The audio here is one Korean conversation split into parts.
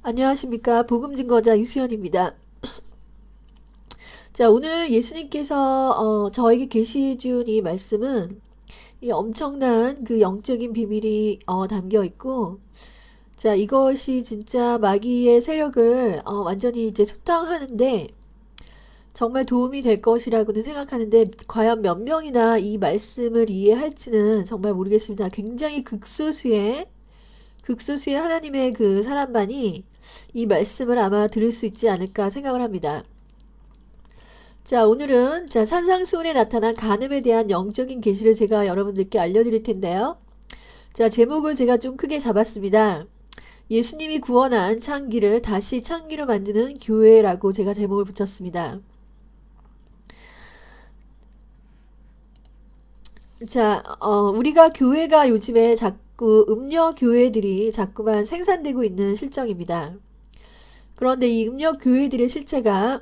안녕하십니까. 복음증거자 유수연입니다. 자, 오늘 예수님께서 저에게 계시 준 이 말씀은 이 엄청난 그 영적인 비밀이 담겨 있고, 자, 이것이 진짜 마귀의 세력을 완전히 이제 소탕하는데 정말 도움이 될 것이라고는 생각하는데, 과연 몇 명이나 이 말씀을 이해할지는 정말 모르겠습니다. 굉장히 극소수의 하나님의 그 사람만이 이 말씀을 아마 들을 수 있지 않을까 생각을 합니다. 자, 오늘은 산상수훈에 나타난 간음에 대한 영적인 계시를 제가 여러분들께 알려드릴 텐데요. 자, 제목을 제가 좀 크게 잡았습니다. 예수님이 구원한 창기를 다시 창기로 만드는 교회라고 제가 제목을 붙였습니다. 자, 우리가 교회가 요즘에 자꾸 음녀 교회들이 자꾸만 생산되고 있는 실정입니다. 그런데 이 음녀 교회들의 실체가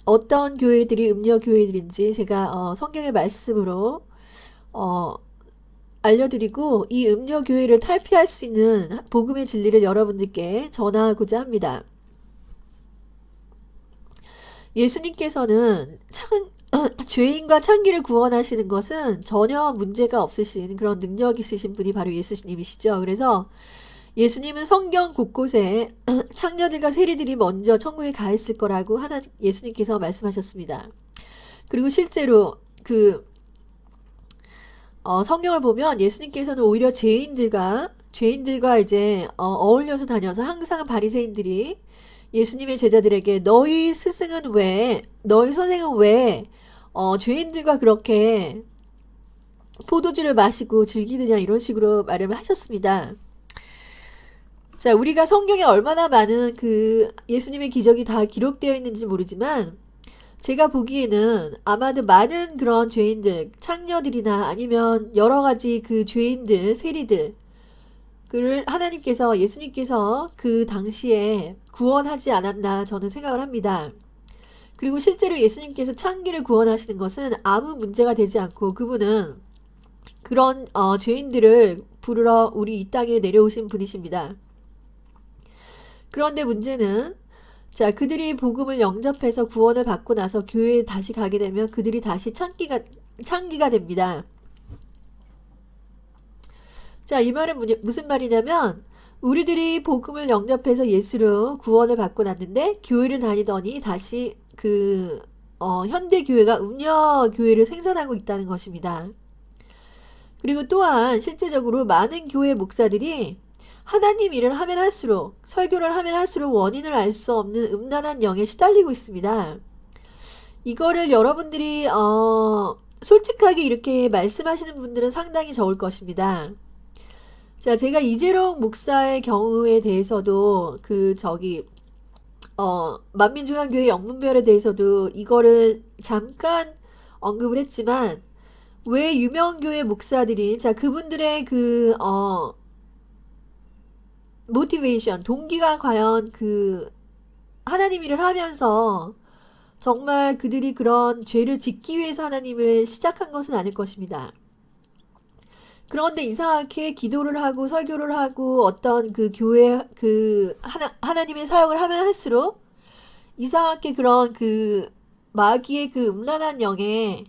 어떤 교회들이 음녀 교회들인지 제가 성경의 말씀으로 어, 알려드리고 이 음녀 교회를 탈피할 수 있는 복음의 진리를 여러분들께 전하고자 합니다. 예수님께서는 죄인과 창기를 구원하시는 것은 전혀 문제가 없으신 그런 능력 있으신 분이 바로 예수님이시죠. 그래서 예수님은 성경 곳곳에 창녀들과 세리들이 먼저 천국에 가 있을 거라고 예수님께서 말씀하셨습니다. 그리고 실제로 성경을 보면 예수님께서는 오히려 죄인들과 이제 어울려서 다녀서 항상 바리새인들이 예수님의 제자들에게 너희 선생은 왜 죄인들과 그렇게 포도주를 마시고 즐기느냐 이런 식으로 말을 하셨습니다. 자, 우리가 성경에 얼마나 많은 그 예수님의 기적이 다 기록되어 있는지 모르지만 제가 보기에는 아마도 많은 그런 죄인들, 창녀들이나 아니면 여러 가지 그 죄인들, 세리들 그를 예수님께서 그 당시에 구원하지 않았나 저는 생각을 합니다. 그리고 실제로 예수님께서 창기를 구원하시는 것은 아무 문제가 되지 않고 그분은 그런 죄인들을 부르러 우리 이 땅에 내려오신 분이십니다. 그런데 문제는 그들이 복음을 영접해서 구원을 받고 나서 교회에 다시 가게 되면 그들이 다시 창기가 됩니다. 자, 이 말은 무슨 말이냐면 우리들이 복음을 영접해서 예수로 구원을 받고 났는데 교회를 다니더니 다시 현대 교회가 음녀 교회를 생산하고 있다는 것입니다. 그리고 또한 실제적으로 많은 교회 목사들이 하나님 일을 하면 할수록 설교를 하면 할수록 원인을 알 수 없는 음란한 영에 시달리고 있습니다. 이거를 여러분들이 솔직하게 이렇게 말씀하시는 분들은 상당히 적을 것입니다. 자, 제가 이재롱 목사의 경우에 대해서도 만민중앙교회 영문별에 대해서도 이거를 잠깐 언급을 했지만 왜 유명교회 목사들이 그분들의 모티베이션, 동기가 과연 하나님 일을 하면서 정말 그들이 그런 죄를 짓기 위해서 하나님을 시작한 것은 아닐 것입니다. 그런데 이상하게 기도를 하고 설교를 하고 어떤 교회 하나님의 사역을 하면 할수록 이상하게 그런 마귀의 음란한 영에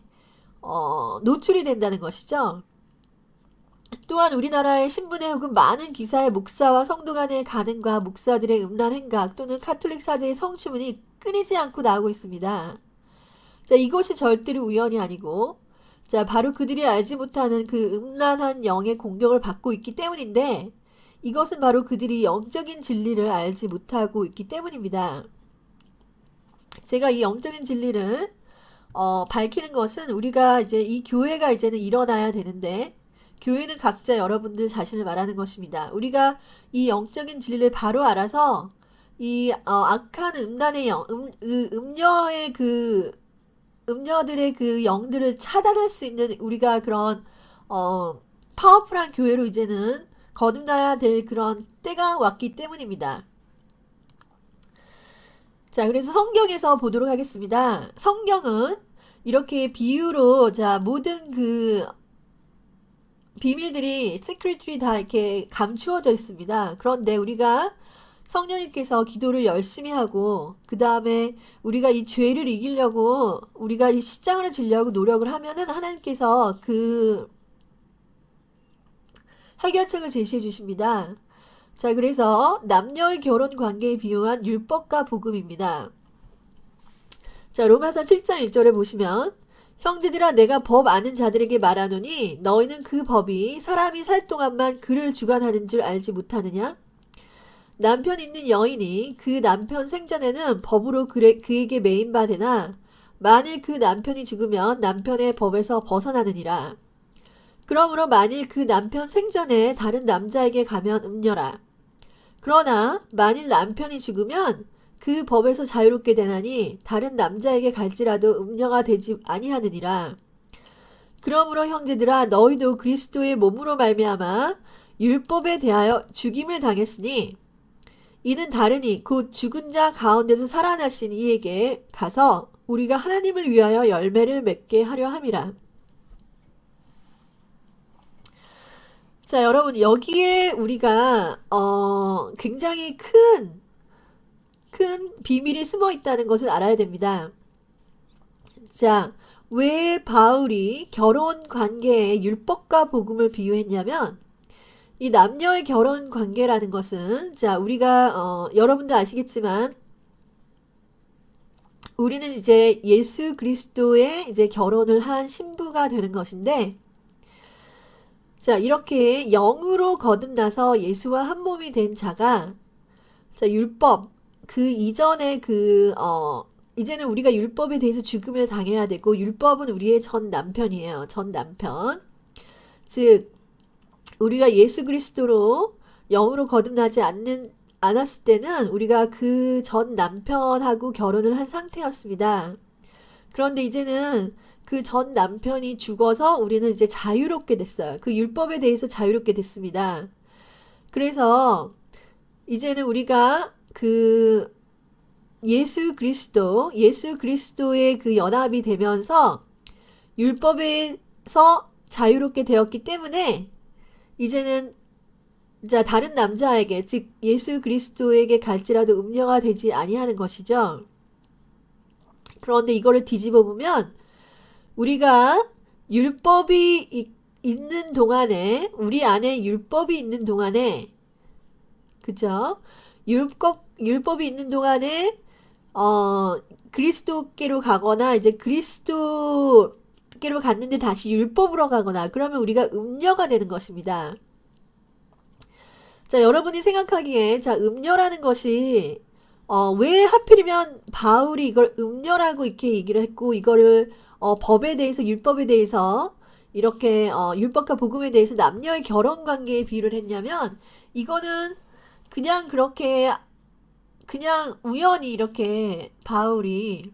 노출이 된다는 것이죠. 또한 우리나라의 신문에 혹은 많은 기사에 목사와 성도 간의 간음과 목사들의 음란 행각 또는 카톨릭 사제의 성추문이 끊이지 않고 나오고 있습니다. 자, 이것이 절대로 우연이 아니고 바로 그들이 알지 못하는 음란한 영의 공격을 받고 있기 때문인데 이것은 바로 그들이 영적인 진리를 알지 못하고 있기 때문입니다. 제가 이 영적인 진리를 밝히는 것은 우리가 이제 이 교회가 이제는 일어나야 되는데 교회는 각자 여러분들 자신을 말하는 것입니다. 우리가 이 영적인 진리를 바로 알아서 이 악한 음란의 영, 음녀들의 영들을 차단할 수 있는 우리가 그런 파워풀한 교회로 이제는 거듭나야 될 그런 때가 왔기 때문입니다. 자, 그래서 성경에서 보도록 하겠습니다. 성경은 이렇게 비유로 모든 비밀들이 시크릿들이 다 이렇게 감추어져 있습니다. 그런데 우리가 성령님께서 기도를 열심히 하고 그 다음에 우리가 이 죄를 이기려고 우리가 이 십자가를 지려고 노력을 하면은 하나님께서 그 해결책을 제시해 주십니다. 자, 그래서 남녀의 결혼 관계에 비유한 율법과 복음입니다. 자, 로마서 7장 1절에 보시면 형제들아 내가 법 아는 자들에게 말하노니 너희는 그 법이 사람이 살 동안만 그를 주관하는 줄 알지 못하느냐? 남편 있는 여인이 그 남편 생전에는 법으로 그에게 매인바 되나 만일 그 남편이 죽으면 남편의 법에서 벗어나느니라. 그러므로 만일 그 남편 생전에 다른 남자에게 가면 음녀라. 그러나 만일 남편이 죽으면 그 법에서 자유롭게 되나니 다른 남자에게 갈지라도 음녀가 되지 아니하느니라. 그러므로 형제들아 너희도 그리스도의 몸으로 말미암아 율법에 대하여 죽임을 당했으니 이는 다르니 곧 죽은 자 가운데서 살아나신 이에게 가서 우리가 하나님을 위하여 열매를 맺게 하려 함이라. 자, 여러분 여기에 우리가 굉장히 큰 비밀이 숨어 있다는 것을 알아야 됩니다. 자, 왜 바울이 결혼 관계에 율법과 복음을 비유했냐면 이 남녀의 결혼 관계라는 것은 자, 우리가 여러분도 아시겠지만 우리는 이제 예수 그리스도의 이제 결혼을 한 신부가 되는 것인데 자, 이렇게 영으로 거듭나서 예수와 한 몸이 된 자가 자, 율법 그 이전에 이제는 우리가 율법에 대해서 죽음을 당해야 되고 율법은 우리의 전 남편이에요. 전 남편. 즉 우리가 예수 그리스도로 영으로 거듭나지 않았을 때는 우리가 그 전 남편하고 결혼을 한 상태였습니다. 그런데 이제는 그 전 남편이 죽어서 우리는 이제 자유롭게 됐어요. 그 율법에 대해서 자유롭게 됐습니다. 그래서 이제는 우리가 그 예수 그리스도의 그 연합이 되면서 율법에서 자유롭게 되었기 때문에 이제는 자 다른 남자에게 즉 예수 그리스도에게 갈지라도 음녀가 되지 아니하는 것이죠. 그런데 이거를 뒤집어 보면 우리가 율법이 있는 동안에 우리 안에 율법이 있는 동안에 그죠? 율법이 있는 동안에 그리스도께로 가거나 이제 그리스도께로 갔는데 다시 율법으로 가거나 그러면 우리가 음녀가 되는 것입니다. 자, 여러분이 생각하기에 자, 음녀라는 것이 왜 하필이면 바울이 이걸 음녀라고 이렇게 얘기를 했고 이거를 법에 대해서 율법에 대해서 이렇게 율법과 복음에 대해서 남녀의 결혼 관계에 비유를 했냐면 이거는 그냥 그렇게 그냥 우연히 이렇게 바울이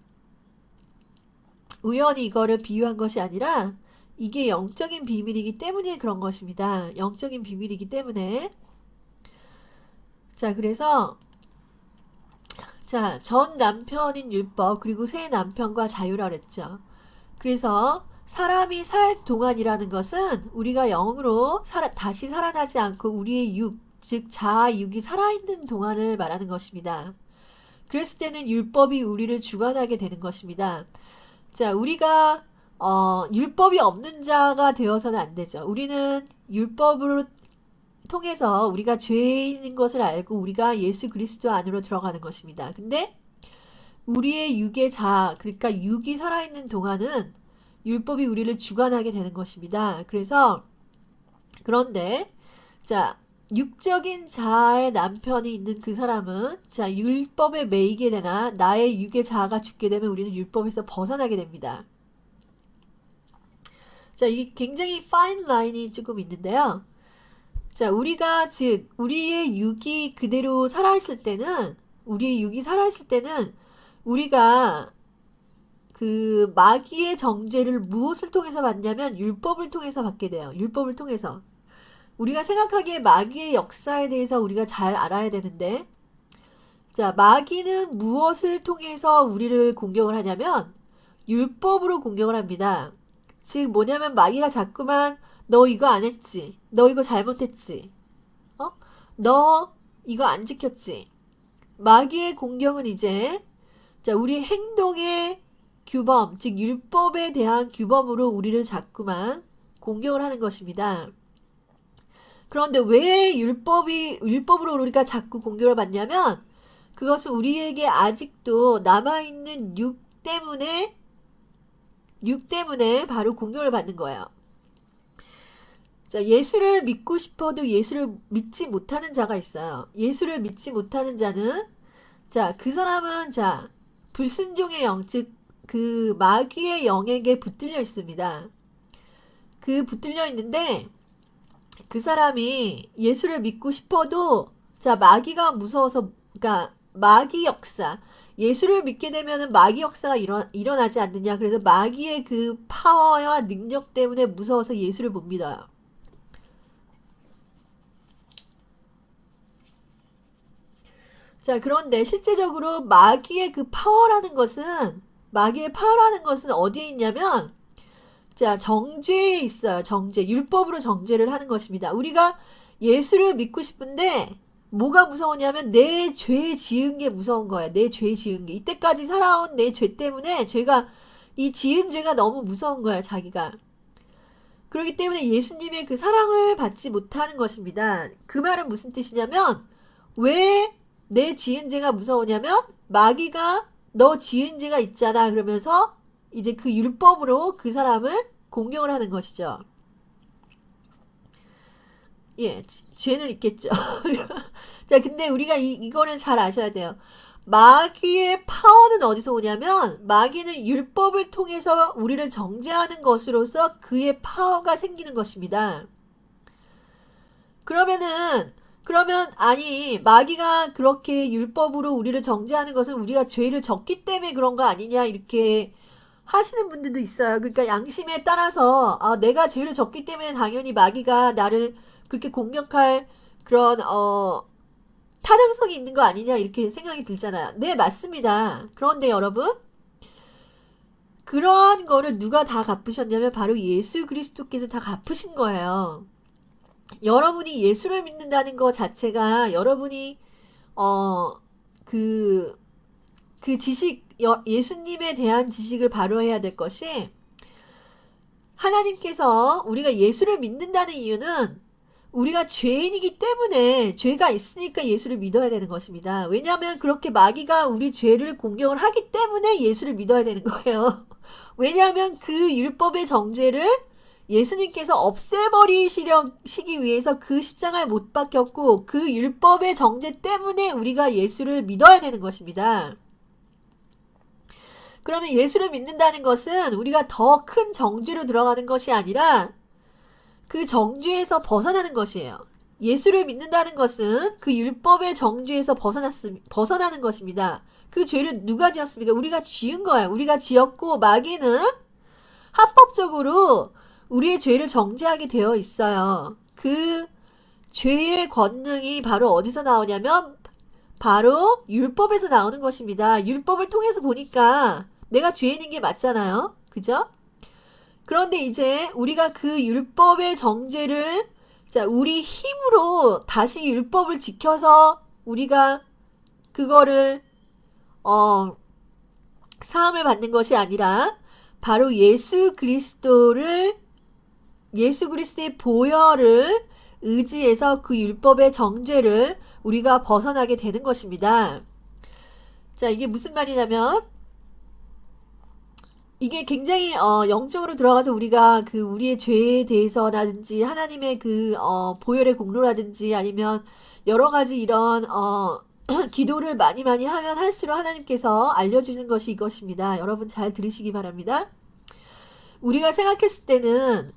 우연히 이거를 비유한 것이 아니라 이게 영적인 비밀이기 때문에 그런 것입니다. 영적인 비밀이기 때문에 자, 그래서 자, 전 남편인 율법 그리고 새 남편과 자유라 그랬죠. 그래서 사람이 살 동안이라는 것은 우리가 영으로 다시 살아나지 않고 우리의 즉 자아 육이 살아있는 동안을 말하는 것입니다. 그랬을 때는 율법이 우리를 주관하게 되는 것입니다. 자, 우리가 율법이 없는 자가 되어서는 안 되죠. 우리는 율법으로 통해서 우리가 죄인인 것을 알고 우리가 예수 그리스도 안으로 들어가는 것입니다. 근데 우리의 육의 자아, 그러니까 육이 살아있는 동안은 율법이 우리를 주관하게 되는 것입니다. 그런데 자, 육적인 자아의 남편이 있는 그 사람은 자, 율법에 매이게 되나 나의 육의 자아가 죽게 되면 우리는 율법에서 벗어나게 됩니다. 자, 이게 굉장히 파인 라인이 조금 있는데요. 자, 우리가 즉 우리의 육이 그대로 살아있을 때는 우리가 그 마귀의 정죄를 무엇을 통해서 받냐면 율법을 통해서 받게 돼요. 율법을 통해서. 우리가 생각하기에 마귀의 역사에 대해서 우리가 잘 알아야 되는데 자, 마귀는 무엇을 통해서 우리를 공격을 하냐면 율법으로 공격을 합니다. 즉 뭐냐면 마귀가 자꾸만 너 이거 안 했지? 너 이거 잘못했지? 너 이거 안 지켰지? 마귀의 공격은 이제 자, 우리 행동의 규범, 즉 율법에 대한 규범으로 우리를 자꾸만 공격을 하는 것입니다. 그런데 왜 율법으로 우리가 자꾸 공격을 받냐면 그것은 우리에게 아직도 남아있는 육 때문에 바로 공격을 받는 거예요. 자, 예수를 믿고 싶어도 예수를 믿지 못하는 자가 있어요. 예수를 믿지 못하는 자는 자, 그 사람은 자, 불순종의 영, 즉 그 마귀의 영에게 붙들려 있습니다. 그 붙들려 있는데 그 사람이 예수를 믿고 싶어도 자, 마귀가 무서워서 그러니까 마귀 역사 예수를 믿게 되면은 마귀 역사가 일어나지 않느냐. 그래서 마귀의 그 파워와 능력 때문에 무서워서 예수를 못 믿어요. 자, 그런데 실제적으로 마귀의 파워라는 것은 어디에 있냐면 자, 정죄에 있어요. 정죄. 율법으로 정죄를 하는 것입니다. 우리가 예수를 믿고 싶은데 뭐가 무서우냐면 내 죄 지은 게 무서운 거야. 내 죄 지은 게. 이때까지 살아온 내 죄 때문에 이 지은 죄가 너무 무서운 거야, 자기가. 그렇기 때문에 예수님의 그 사랑을 받지 못하는 것입니다. 그 말은 무슨 뜻이냐면 왜 내 지은 죄가 무서우냐면 마귀가 너 지은 죄가 있잖아. 그러면서 이제 그 율법으로 그 사람을 공격을 하는 것이죠. 예, 죄는 있겠죠. 자, 근데 우리가 이거를 잘 아셔야 돼요. 마귀의 파워는 어디서 오냐면 마귀는 율법을 통해서 우리를 정죄하는 것으로서 그의 파워가 생기는 것입니다. 그러면 아니 마귀가 그렇게 율법으로 우리를 정죄하는 것은 우리가 죄를 졌기 때문에 그런 거 아니냐 이렇게 하시는 분들도 있어요. 그러니까 양심에 따라서 내가 죄를 졌기 때문에 당연히 마귀가 나를 그렇게 공격할 그런 타당성이 있는 거 아니냐 이렇게 생각이 들잖아요. 네, 맞습니다. 그런데 여러분 그런 거를 누가 다 갚으셨냐면 바로 예수 그리스도께서 다 갚으신 거예요. 여러분이 예수를 믿는다는 것 자체가 여러분이 그 지식 예수님에 대한 지식을 바로 해야 될 것이 하나님께서 우리가 예수를 믿는다는 이유는 우리가 죄인이기 때문에 죄가 있으니까 예수를 믿어야 되는 것입니다. 왜냐하면 그렇게 마귀가 우리 죄를 공격을 하기 때문에 예수를 믿어야 되는 거예요. 왜냐하면 그 율법의 정죄를 예수님께서 없애버리시기 위해서 그 십자가에 못 박혔고 그 율법의 정죄 때문에 우리가 예수를 믿어야 되는 것입니다. 그러면 예수를 믿는다는 것은 우리가 더 큰 정죄로 들어가는 것이 아니라 그 정죄에서 벗어나는 것이에요. 예수를 믿는다는 것은 그 율법의 정죄에서 벗어나는 것입니다. 그 죄를 누가 지었습니까? 우리가 지은 거예요. 우리가 지었고 마귀는 합법적으로 우리의 죄를 정죄하게 되어 있어요. 그 죄의 권능이 바로 어디서 나오냐면 바로 율법에서 나오는 것입니다. 율법을 통해서 보니까 내가 죄인인 게 맞잖아요. 그죠? 그런데 이제 우리가 그 율법의 정죄를 자, 우리 힘으로 다시 율법을 지켜서 우리가 그거를 사함을 받는 것이 아니라 바로 예수 그리스도의 보혈을 의지해서 그 율법의 정죄를 우리가 벗어나게 되는 것입니다. 자, 이게 무슨 말이냐면 이게 굉장히 영적으로 들어가서 우리가 그 우리의 죄에 대해서라든지 하나님의 그 보혈의 공로라든지 아니면 여러 가지 이런 기도를 많이 하면 할수록 하나님께서 알려주는 것이 이것입니다. 여러분 잘 들으시기 바랍니다. 우리가 생각했을 때는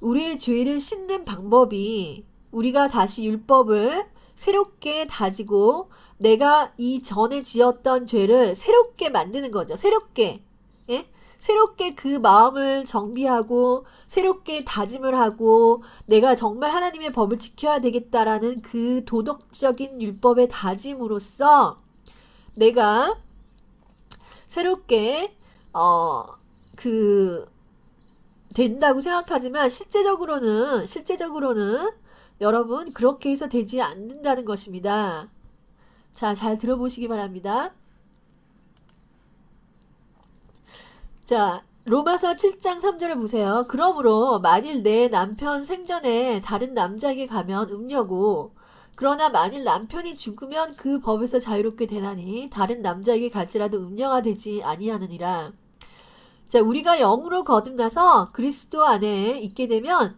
우리의 죄를 씻는 방법이 우리가 다시 율법을 새롭게 다지고 내가 이전에 지었던 죄를 새롭게 만드는 거죠. 새롭게 그 마음을 정비하고 새롭게 다짐을 하고 내가 정말 하나님의 법을 지켜야 되겠다라는 그 도덕적인 율법의 다짐으로써 내가 새롭게 된다고 생각하지만 실제적으로는 여러분 그렇게 해서 되지 않는다는 것입니다. 자, 잘 들어보시기 바랍니다. 자, 로마서 7장 3절을 보세요. 그러므로 만일 내 남편 생전에 다른 남자에게 가면 음녀고 그러나 만일 남편이 죽으면 그 법에서 자유롭게 되나니 다른 남자에게 갈지라도 음녀가 되지 아니하느니라. 자, 우리가 영으로 거듭나서 그리스도 안에 있게 되면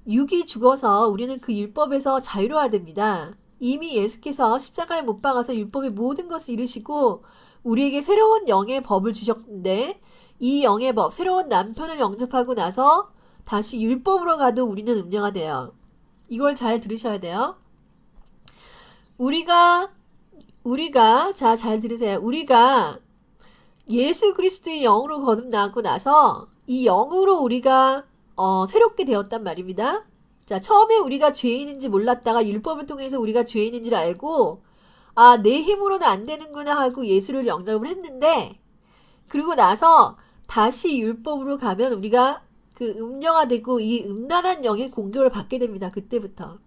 육이 죽어서 우리는 그 율법에서 자유로워야 됩니다. 이미 예수께서 십자가에 못 박아서 율법의 모든 것을 이루시고 우리에게 새로운 영의 법을 주셨는데 이 영의 법, 새로운 남편을 영접하고 나서 다시 율법으로 가도 우리는 음녀가 돼요. 이걸 잘 들으셔야 돼요. 우리가 자, 잘 들으세요. 우리가 예수 그리스도의 영으로 거듭나고 나서 이 영으로 우리가 새롭게 되었단 말입니다. 자, 처음에 우리가 죄인인지 몰랐다가 율법을 통해서 우리가 죄인인 줄 알고 아, 내 힘으로는 안 되는구나 하고 예수를 영접을 했는데 그리고 나서 다시 율법으로 가면 우리가 그 음녀가 되고 이 음란한 영의 공격을 받게 됩니다. 그때부터.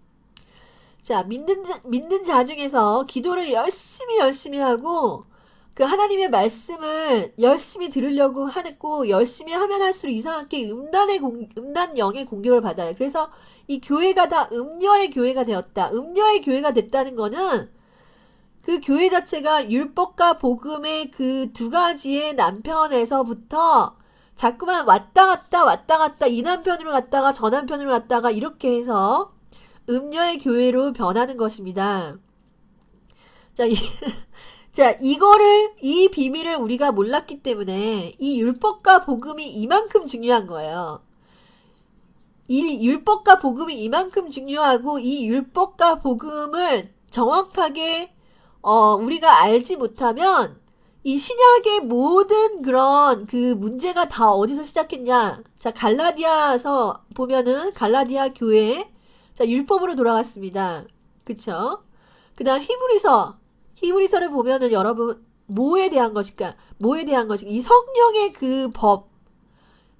자, 믿는 자 중에서 기도를 열심히 하고 그 하나님의 말씀을 열심히 들으려고 하고 열심히 하면 할수록 이상하게 음란 영의 공격을 받아요. 그래서 이 교회가 다 음녀의 교회가 되었다. 음녀의 교회가 됐다는 거는 그 교회 자체가 율법과 복음의 그 두 가지의 남편에서부터 자꾸만 왔다 갔다 이 남편으로 갔다가 저 남편으로 갔다가 이렇게 해서 음녀의 교회로 변하는 것입니다. 자, 이 비밀을 우리가 몰랐기 때문에 이 율법과 복음이 이만큼 중요한 거예요. 이 율법과 복음이 이만큼 중요하고 이 율법과 복음을 정확하게 우리가 알지 못하면 이 신약의 모든 그런 그 문제가 다 어디서 시작했냐. 자, 갈라디아서 보면은 갈라디아 교회 자, 율법으로 돌아갔습니다. 그쵸? 그 다음 히브리서를 보면은 여러분 뭐에 대한 것일까? 이 성령의 그 법.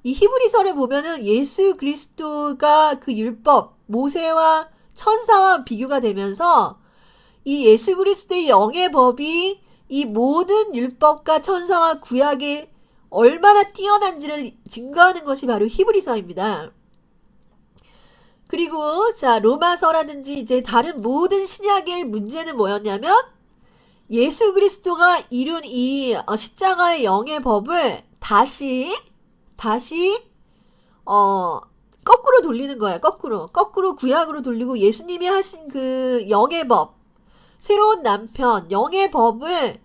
이 히브리서를 보면은 예수 그리스도가 그 율법, 모세와 천사와 비교가 되면서 이 예수 그리스도의 영의 법이 이 모든 율법과 천사와 구약에 얼마나 뛰어난지를 증거하는 것이 바로 히브리서입니다. 그리고 자, 로마서라든지 이제 다른 모든 신약의 문제는 뭐였냐면 예수 그리스도가 이룬 이 십자가의 영의 법을 다시 거꾸로 돌리는 거예요. 거꾸로 구약으로 돌리고 예수님이 하신 그 영의 법, 새로운 남편, 영의 법을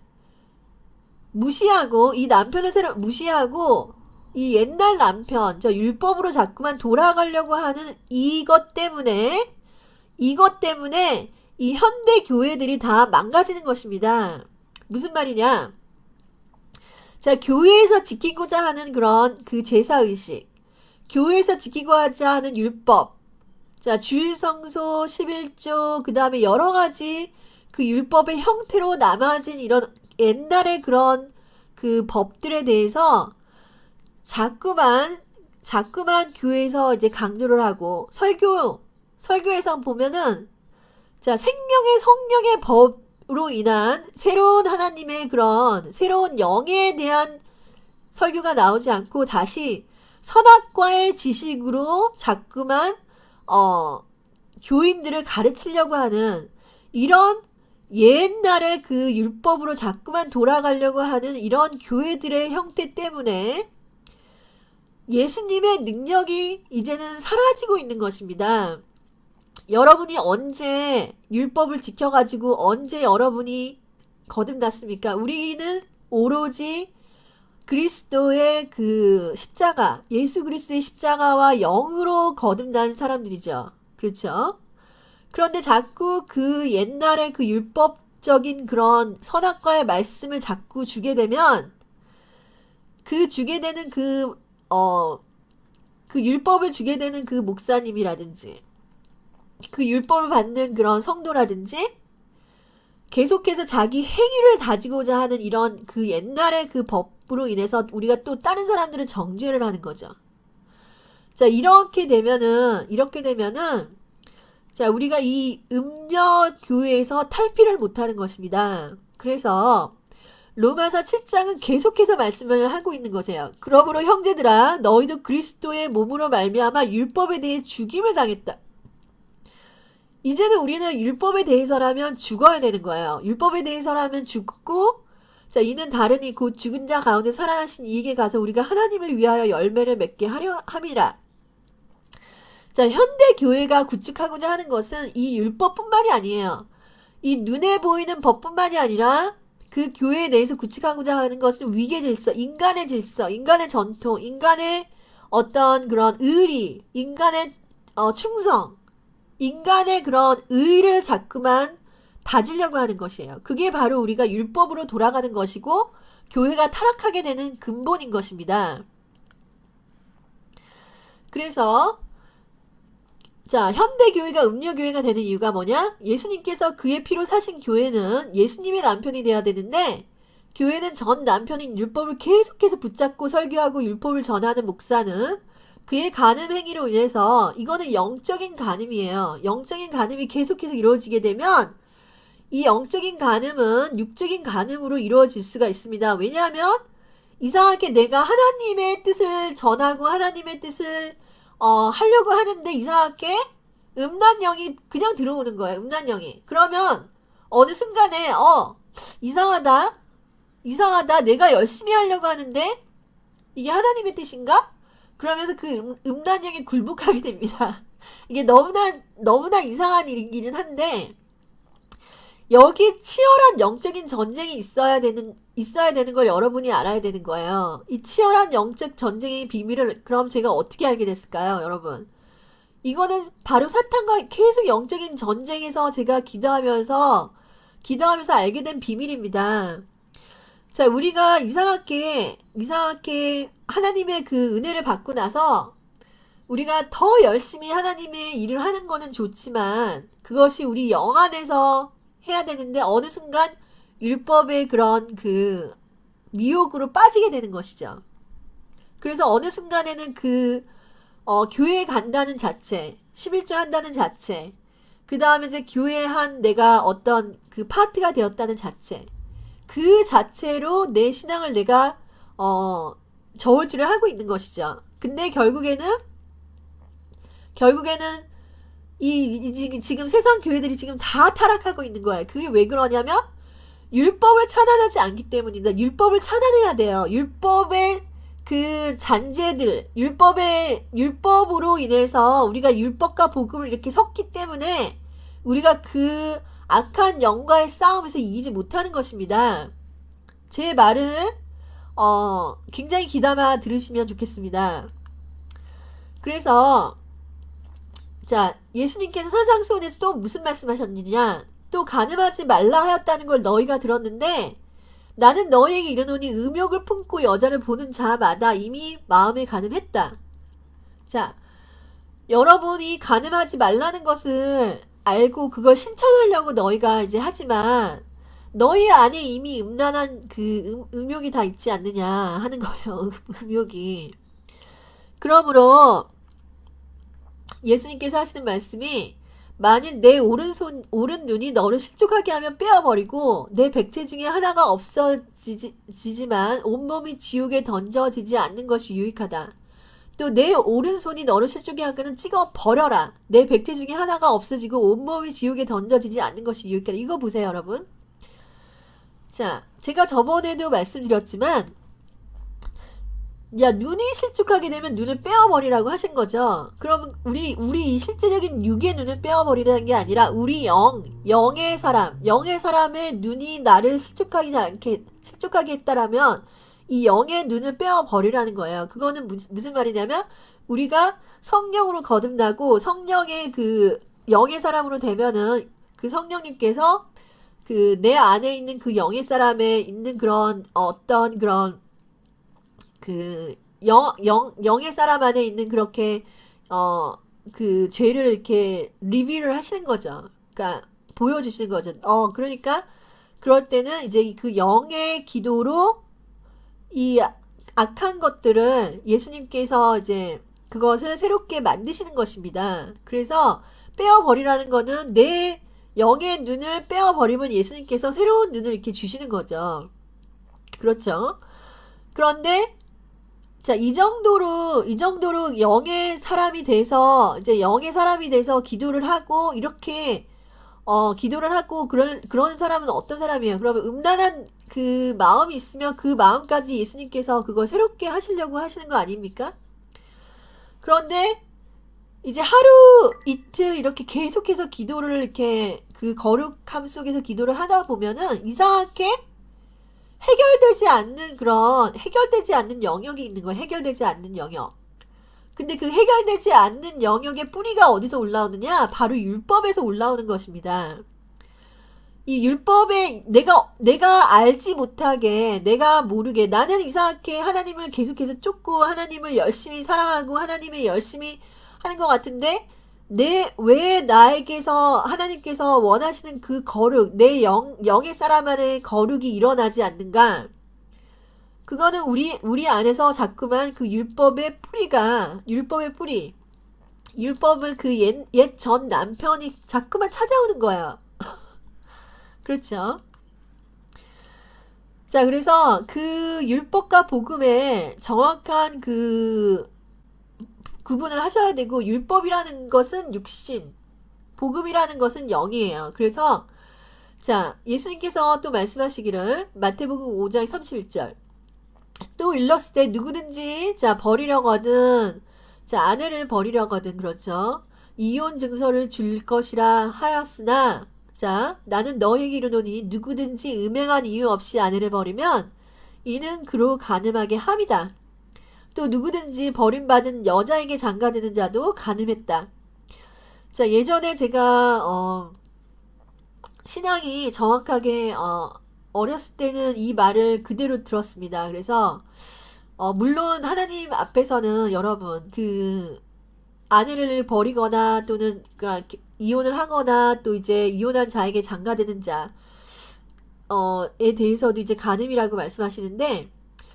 무시하고 이 남편을 무시하고 이 옛날 남편, 저 율법으로 자꾸만 돌아가려고 하는 이것 때문에 이 현대 교회들이 다 망가지는 것입니다. 무슨 말이냐? 자, 교회에서 지키고자 하는 그런 그 제사의식, 교회에서 지키고자 하는 율법, 자, 주일성소, 11조, 그 다음에 여러 가지 그 율법의 형태로 남아진 이런 옛날의 그런 그 법들에 대해서 자꾸만 교회에서 이제 강조를 하고 설교에서 보면은 자, 생명의 성령의 법으로 인한 새로운 하나님의 그런 새로운 영에 대한 설교가 나오지 않고 다시 선악과의 지식으로 자꾸만 교인들을 가르치려고 하는 이런 옛날의 그 율법으로 자꾸만 돌아가려고 하는 이런 교회들의 형태 때문에 예수님의 능력이 이제는 사라지고 있는 것입니다. 여러분이 언제 율법을 지켜가지고 언제 여러분이 거듭났습니까? 우리는 오로지 그리스도의 그 십자가, 예수 그리스도의 십자가와 영으로 거듭난 사람들이죠. 그렇죠? 그런데 자꾸 그 옛날의 그 율법적인 그런 선악과의 말씀을 자꾸 주게 되면 그 주게 되는 그 율법을 주게 되는 그 목사님이라든지 그 율법을 받는 그런 성도라든지 계속해서 자기 행위를 다지고자 하는 이런 그 옛날의 그 법으로 인해서 우리가 또 다른 사람들을 정죄를 하는 거죠. 자, 이렇게 되면은 자, 우리가 이 음녀 교회에서 탈피를 못하는 것입니다. 그래서 로마서 7장은 계속해서 말씀을 하고 있는 것이에요. 그러므로 형제들아 너희도 그리스도의 몸으로 말미암아 율법에 대해 죽임을 당했다. 이제는 우리는 율법에 대해서라면 죽어야 되는 거예요. 율법에 대해서라면 죽고, 자, 이는 다르니 곧 죽은 자 가운데 살아나신 이에게 가서 우리가 하나님을 위하여 열매를 맺게 하려 함이라. 자, 현대 교회가 구축하고자 하는 것은 이 율법뿐만이 아니에요. 이 눈에 보이는 법뿐만이 아니라 그 교회 내에서 구축하고자 하는 것은 위계 질서, 인간의 질서, 인간의 전통, 인간의 어떤 그런 의리, 인간의 충성, 인간의 그런 의를 자꾸만 다지려고 하는 것이에요. 그게 바로 우리가 율법으로 돌아가는 것이고 교회가 타락하게 되는 근본인 것입니다. 그래서 자, 현대교회가 음녀교회가 되는 이유가 뭐냐? 예수님께서 그의 피로 사신 교회는 예수님의 남편이 돼야 되는데 교회는 전 남편인 율법을 계속해서 붙잡고 설교하고 율법을 전하는 목사는 그의 간음 행위로 인해서 이거는 영적인 간음이에요. 영적인 간음이 계속해서 이루어지게 되면 이 영적인 간음은 육적인 간음으로 이루어질 수가 있습니다. 왜냐하면 이상하게 내가 하나님의 뜻을 전하고 하나님의 뜻을 하려고 하는데 이상하게 음란영이 그냥 들어오는 거예요. 음란영이. 그러면 어느 순간에 이상하다. 내가 열심히 하려고 하는데 이게 하나님의 뜻인가? 그러면서 그 음란영에 굴복하게 됩니다. 이게 너무나 이상한 일이기는 한데 여기 치열한 영적인 전쟁이 있어야 되는 걸 여러분이 알아야 되는 거예요. 이 치열한 영적 전쟁의 비밀을 그럼 제가 어떻게 알게 됐을까요, 여러분? 이거는 바로 사탄과 계속 영적인 전쟁에서 제가 기도하면서 알게 된 비밀입니다. 자, 우리가 이상하게 하나님의 그 은혜를 받고 나서 우리가 더 열심히 하나님의 일을 하는 거는 좋지만 그것이 우리 영 안에서 해야 되는데 어느 순간 율법의 그런 그 미혹으로 빠지게 되는 것이죠. 그래서 어느 순간에는 교회에 간다는 자체, 11조 한다는 자체, 그 다음에 이제 교회에 한 내가 어떤 그 파트가 되었다는 자체, 그 자체로 내 신앙을 내가 저울질을 하고 있는 것이죠. 근데 결국에는 지금 세상 교회들이 지금 다 타락하고 있는 거예요. 그게 왜 그러냐면 율법을 찬양하지 않기 때문입니다. 율법을 찬양해야 돼요. 율법의 그 잔재들, 율법으로 인해서 우리가 율법과 복음을 이렇게 섞기 때문에 우리가 그 악한 영과의 싸움에서 이기지 못하는 것입니다. 제 말을 굉장히 귀담아 들으시면 좋겠습니다. 그래서 자, 예수님께서 산상수훈에서 또 무슨 말씀하셨느냐? 또 간음하지 말라 하였다는 걸 너희가 들었는데 나는 너희에게 이르노니 음욕을 품고 여자를 보는 자마다 이미 마음에 간음했다. 자, 여러분이 간음하지 말라는 것을 알고 그걸 신청하려고 너희가 이제 하지만 너희 안에 이미 음란한 그 음욕이 다 있지 않느냐 하는 거예요. 음욕이. 그러므로 예수님께서 하시는 말씀이 만일 내 오른 눈이 너를 실족하게 하면 빼어버리고 내 백체 중에 하나가 없어지지만 온몸이 지옥에 던져지지 않는 것이 유익하다. 또 내 오른손이 너를 실족하게 하거든 찍어 버려라. 내 백체 중에 하나가 없어지고 온몸이 지옥에 던져지지 않는 것이 유익하다. 이거 보세요, 여러분. 자, 제가 저번에도 말씀드렸지만 눈이 실족하게 되면 눈을 빼어버리라고 하신 거죠. 그럼 우리 실제적인 육의 눈을 빼어버리라는 게 아니라 우리 영의 사람의 눈이 나를 실족하게 했다라면 이 영의 눈을 빼어버리라는 거예요. 그거는 무슨 말이냐면 우리가 성령으로 거듭나고 성령의 그 영의 사람으로 되면은 그 성령님께서 그 내 안에 있는 그 영의 사람에 있는 그런 어떤 그런 그 영의 사람 안에 있는 그렇게 그 죄를 이렇게 리뷰를 하시는 거죠. 그러니까 보여주시는 거죠. 그러니까 그럴 때는 이제 그 영의 기도로 이 악한 것들을 예수님께서 이제 그것을 새롭게 만드시는 것입니다. 그래서 빼어버리라는 거는 내 영의 눈을 빼어버리면 예수님께서 새로운 눈을 이렇게 주시는 거죠. 그렇죠? 그런데 자, 이 정도로 영의 사람이 돼서 이제 영의 사람이 돼서 기도를 하고 이렇게 기도를 하고 그런 사람은 어떤 사람이에요? 그러면 음란한 그 마음이 있으면 그 마음까지 예수님께서 그걸 새롭게 하시려고 하시는 거 아닙니까? 그런데 이제 하루 이틀 이렇게 계속해서 기도를 이렇게 그 거룩함 속에서 기도를 하다 보면은 이상하게 해결되지 않는 영역이 있는 거예요. 해결되지 않는 영역. 근데 그 해결되지 않는 영역의 뿌리가 어디서 올라오느냐? 바로 율법에서 올라오는 것입니다. 이 율법에 내가 알지 못하게, 내가 모르게, 나는 이상하게 하나님을 계속해서 쫓고, 하나님을 열심히 사랑하고, 하나님을 열심히 하는 것 같은데, 왜 나에게서 하나님께서 원하시는 그 거룩, 내 영의 사람 안에 거룩이 일어나지 않는가? 그거는 우리 안에서 자꾸만 그 율법의 뿌리, 율법을 그 옛 전 남편이 자꾸만 찾아오는 거야. 그렇죠? 자, 그래서 그 율법과 복음의 정확한 그 구분을 하셔야 되고, 율법이라는 것은 육신, 복음이라는 것은 영이에요. 그래서 자, 예수님께서 또 말씀하시기를 마태복음 5장 31절 또 일렀을 때 누구든지 자 버리려거든 자 아내를 버리려거든 그렇죠. 이혼 증서를 줄 것이라 하였으나 자 나는 너에게 이르노니 누구든지 음행한 이유 없이 아내를 버리면 이는 그로 간음하게 함이다. 또 누구든지 버림받은 여자에게 장가드는 자도 간음했다. 자 예전에 제가 신앙이 정확하게 어렸을 때는 이 말을 그대로 들었습니다. 그래서 물론 하나님 앞에서는 여러분 그 아내를 버리거나 또는 그러니까 이혼을 하거나 또 이제 이혼한 자에게 장가드는 자에 대해서도 이제 간음이라고 말씀하시는데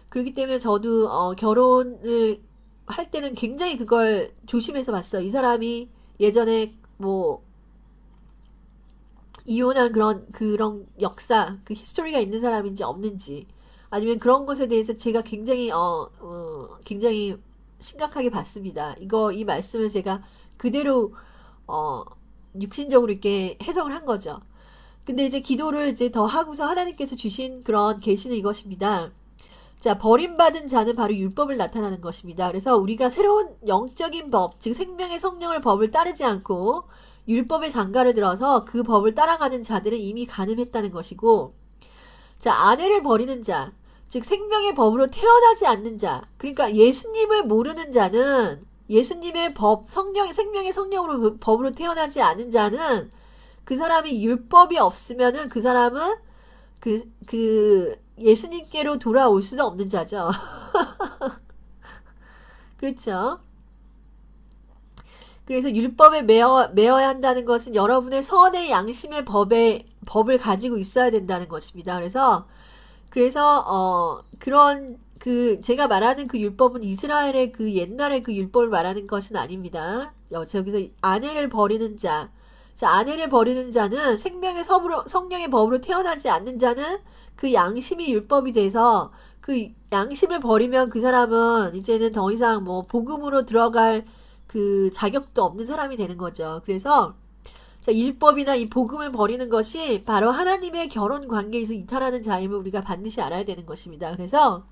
그렇기 때문에 저도 결혼을 할 때는 굉장히 그걸 조심해서 봤어요. 이 사람이 예전에 뭐 이혼한 그런 역사, 그 히스토리가 있는 사람인지 없는지, 아니면 그런 것에 대해서 제가 굉장히 심각하게 봤습니다. 이 말씀을 제가 그대로, 육신적으로 이렇게 해석을 한 거죠. 근데 이제 기도를 이제 더 하고서 하나님께서 주신 그런 계시는 이것입니다. 자, 버림받은 자는 바로 율법을 나타나는 것입니다. 그래서 우리가 새로운 영적인 법, 즉 생명의 성령을 법을 따르지 않고 율법의 장가를 들어서 그 법을 따라가는 자들은 이미 간음했다는 것이고, 자, 아내를 버리는 자, 즉 생명의 법으로 태어나지 않는 자, 그러니까 예수님을 모르는 자는 예수님의 법, 생명의 성령으로 법으로 태어나지 않은 자는 그 사람이 율법이 없으면은 그 사람은 예수님께로 돌아올 수도 없는 자죠. 그렇죠? 그래서 율법에 매어야 한다는 것은 여러분의 선의 양심의 법을 가지고 있어야 된다는 것입니다. 그래서 그런 제가 말하는 그 율법은 이스라엘의 그 옛날의 그 율법을 말하는 것은 아닙니다. 저기서 아내를 버리는 자, 아내를 버리는 자는 성령의 법으로 태어나지 않는 자는 그 양심이 율법이 돼서 그 양심을 버리면 그 사람은 이제는 더 이상 뭐 복음으로 들어갈 그 자격도 없는 사람이 되는 거죠. 그래서 자, 율법이나 이 복음을 버리는 것이 바로 하나님의 결혼 관계에서 이탈하는 자임을 우리가 반드시 알아야 되는 것입니다. 그래서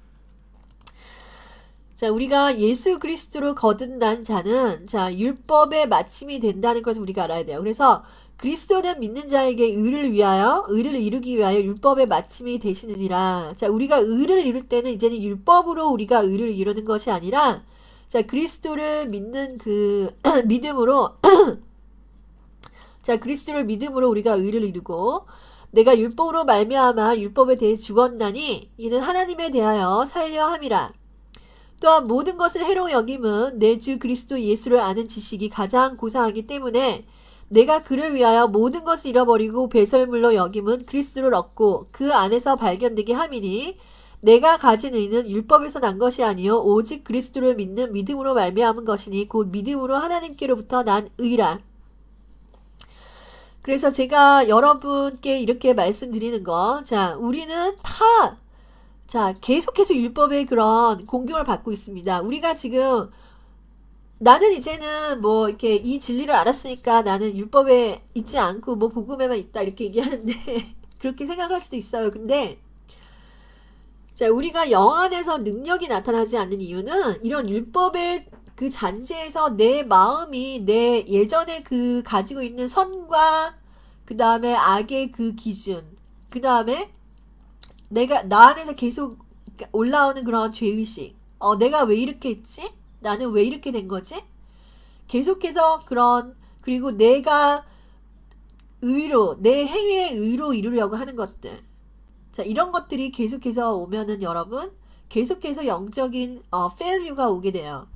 자, 우리가 예수 그리스도로 거듭난 자는 자, 율법의 마침이 된다는 것을 우리가 알아야 돼요. 그래서 그리스도는 믿는 자에게 의를 이루기 위하여 율법의 마침이 되시느니라. 자, 우리가 의를 이룰 때는 이제는 율법으로 우리가 의를 이루는 것이 아니라 자, 그리스도를 믿는 그 믿음으로 자, 그리스도를 믿음으로 우리가 의를 이루고 내가 율법으로 말미암아 율법에 대해 죽었나니 이는 하나님에 대하여 살려 함이라. 또한 모든 것을 해로 여김은 내 주 그리스도 예수를 아는 지식이 가장 고상하기 때문에 내가 그를 위하여 모든 것을 잃어버리고 배설물로 여김은 그리스도를 얻고 그 안에서 발견되게 함이니 내가 가진 의는 율법에서 난 것이 아니요 오직 그리스도를 믿는 믿음으로 말미암은 것이니 곧 믿음으로 하나님께로부터 난 의라. 그래서 제가 여러분께 이렇게 말씀드리는 거, 자, 우리는 다, 자, 계속해서 율법의 그런 공경을 받고 있습니다. 우리가 지금, 나는 이제는 뭐, 이렇게 이 진리를 알았으니까 나는 율법에 있지 않고 뭐, 복음에만 있다, 이렇게 얘기하는데, 그렇게 생각할 수도 있어요. 근데, 자, 우리가 영 안에서 능력이 나타나지 않는 이유는 이런 율법의 그 잔재에서 내 마음이 내 예전에 그 가지고 있는 선과 그 다음에 악의 그 기준, 그 다음에 내가 나 안에서 계속 올라오는 그런 죄의식, 내가 왜 이렇게 했지? 나는 왜 이렇게 된 거지? 계속해서 그런, 그리고 내가 의로, 내 행위의 의로 이루려고 하는 것들. 자, 이런 것들이 계속해서 오면은 여러분, 계속해서 영적인 failure가 오게 돼요.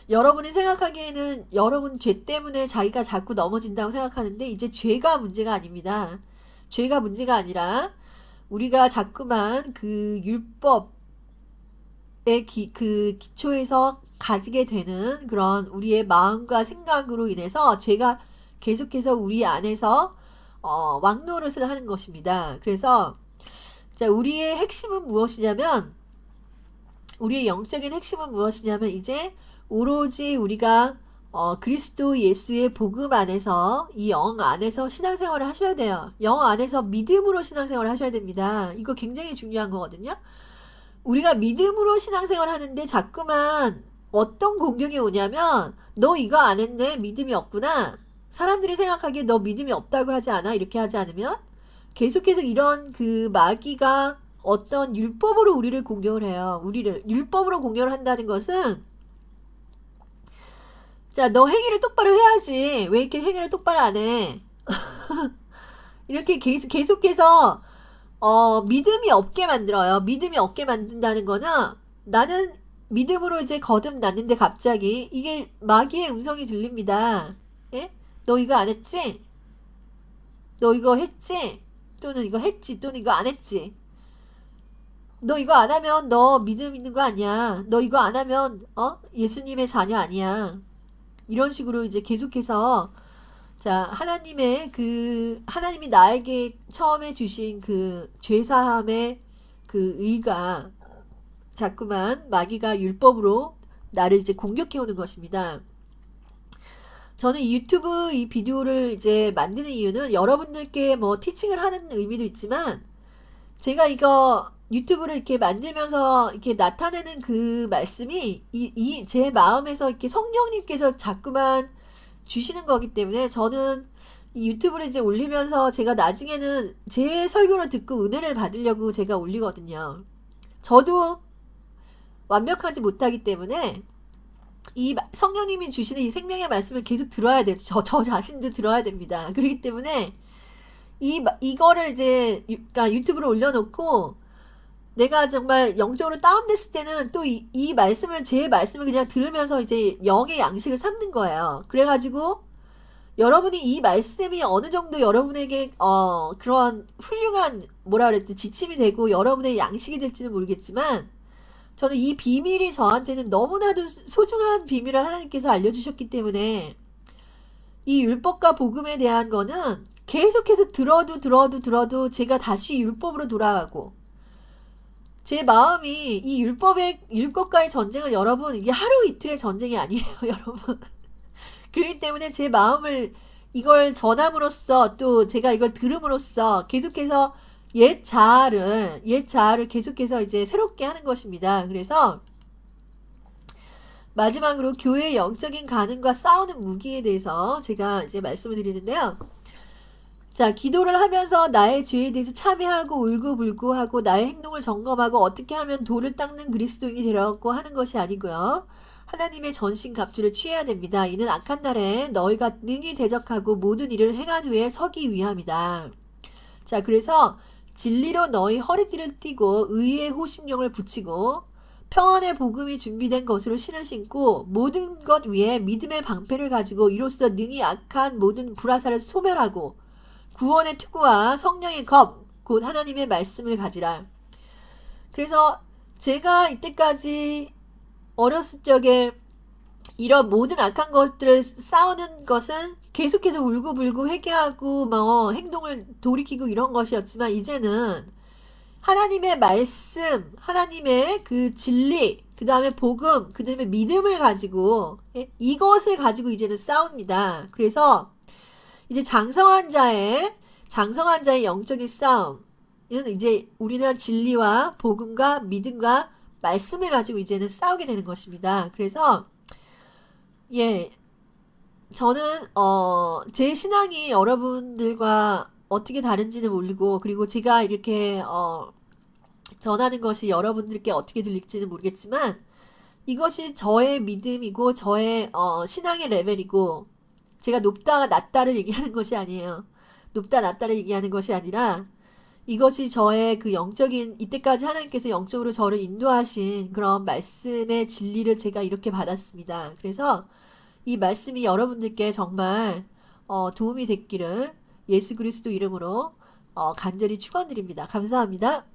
여러분이 생각하기에는 여러분 죄 때문에 자기가 자꾸 넘어진다고 생각하는데 이제 죄가 문제가 아닙니다. 죄가 문제가 아니라 우리가 자꾸만 그 율법의 그 기초에서 가지게 되는 그런 우리의 마음과 생각으로 인해서 죄가 계속해서 우리 안에서 왕노릇을 하는 것입니다. 그래서 자, 우리의 핵심은 무엇이냐면 우리의 영적인 핵심은 무엇이냐면 이제 오로지 우리가 그리스도 예수의 복음 안에서 이 영 안에서 신앙생활을 하셔야 돼요. 영 안에서 믿음으로 신앙생활을 하셔야 됩니다. 이거 굉장히 중요한 거거든요. 우리가 믿음으로 신앙생활을 하는데 자꾸만 어떤 공격이 오냐면 너 이거 안 했네? 믿음이 없구나. 사람들이 생각하기에 너 믿음이 없다고 하지 않아? 이렇게 하지 않으면 계속해서 이런 그 마귀가 어떤 율법으로 우리를 공격을 해요. 우리를 율법으로 공격을 한다는 것은 자, 너 행위를 똑바로 해야지. 왜 이렇게 행위를 똑바로 안 해? 이렇게 계속해서 믿음이 없게 만들어요. 믿음이 없게 만든다는 거는 나는 믿음으로 이제 거듭났는데 갑자기 이게 마귀의 음성이 들립니다. 예? 너 이거 안 했지? 너 이거 했지? 또는 이거 했지? 또는 이거 안 했지? 너 이거 안 하면 너 믿음 있는 거 아니야. 너 이거 안 하면 예수님의 자녀 아니야. 이런 식으로 이제 계속해서 자, 하나님이 나에게 처음에 주신 그 죄사함의 그 의가 자꾸만 마귀가 율법으로 나를 이제 공격해 오는 것입니다. 저는 유튜브 이 비디오를 이제 만드는 이유는 여러분들께 뭐 티칭을 하는 의미도 있지만 제가 이거 유튜브를 이렇게 만들면서 이렇게 나타내는 그 말씀이 제 마음에서 이렇게 성령님께서 자꾸만 주시는 거기 때문에 저는 이 유튜브를 이제 올리면서 제가 나중에는 제 설교를 듣고 은혜를 받으려고 제가 올리거든요. 저도 완벽하지 못하기 때문에 이 성령님이 주시는 이 생명의 말씀을 계속 들어야 돼요. 저 자신도 들어야 됩니다. 그렇기 때문에 이거를 이제 그러니까 유튜브로 올려놓고 내가 정말 영적으로 다운됐을 때는 또 이 말씀을 제 말씀을 그냥 들으면서 이제 영의 양식을 삼는 거예요. 그래가지고 여러분이 이 말씀이 어느 정도 여러분에게 그런 훌륭한 뭐라 그랬지 지침이 되고 여러분의 양식이 될지는 모르겠지만 저는 이 비밀이 저한테는 너무나도 소중한 비밀을 하나님께서 알려주셨기 때문에 이 율법과 복음에 대한 거는 계속해서 들어도 제가 다시 율법으로 돌아가고 제 마음이 이 율법과의 전쟁은 여러분 이게 하루 이틀의 전쟁이 아니에요. 여러분. 그렇기 때문에 제 마음을 이걸 전함으로써 또 제가 이걸 들음으로써 계속해서 옛 자아를 계속해서 이제 새롭게 하는 것입니다. 그래서 마지막으로 교회의 영적인 가능과 싸우는 무기에 대해서 제가 이제 말씀을 드리는데요. 자, 기도를 하면서 나의 죄에 대해서 참회하고 울고불고 하고 나의 행동을 점검하고 어떻게 하면 돌을 닦는 그리스도인이 되려고 하는 것이 아니고요. 하나님의 전신 갑주를 취해야 됩니다. 이는 악한 날에 너희가 능히 대적하고 모든 일을 행한 후에 서기 위함이다. 자, 그래서 진리로 너희 허리띠를 띠고 의의 호심령을 붙이고 평안의 복음이 준비된 것으로 신을 신고 모든 것 위에 믿음의 방패를 가지고 이로써 능히 악한 모든 불화살을 소멸하고 구원의 투구와 성령의 검, 곧 하나님의 말씀을 가지라. 그래서 제가 이때까지 어렸을 적에 이런 모든 악한 것들을 싸우는 것은 계속해서 울고불고 회개하고 뭐 행동을 돌이키고 이런 것이었지만 이제는 하나님의 말씀, 하나님의 그 진리, 그 다음에 복음, 그 다음에 믿음을 가지고 이것을 가지고 이제는 싸웁니다. 그래서 이제 장성한 자의 영적인 싸움은 이제 우리는 진리와 복음과 믿음과 말씀을 가지고 이제는 싸우게 되는 것입니다. 그래서 예, 저는 제 신앙이 여러분들과 어떻게 다른지는 모르고 그리고 제가 이렇게 전하는 것이 여러분들께 어떻게 들릴지는 모르겠지만 이것이 저의 믿음이고 저의 신앙의 레벨이고 제가 높다 낮다를 얘기하는 것이 아니에요. 높다 낮다를 얘기하는 것이 아니라 이것이 저의 그 영적인 이때까지 하나님께서 영적으로 저를 인도하신 그런 말씀의 진리를 제가 이렇게 받았습니다. 그래서 이 말씀이 여러분들께 정말 도움이 됐기를 예수 그리스도 이름으로 간절히 축원드립니다. 감사합니다.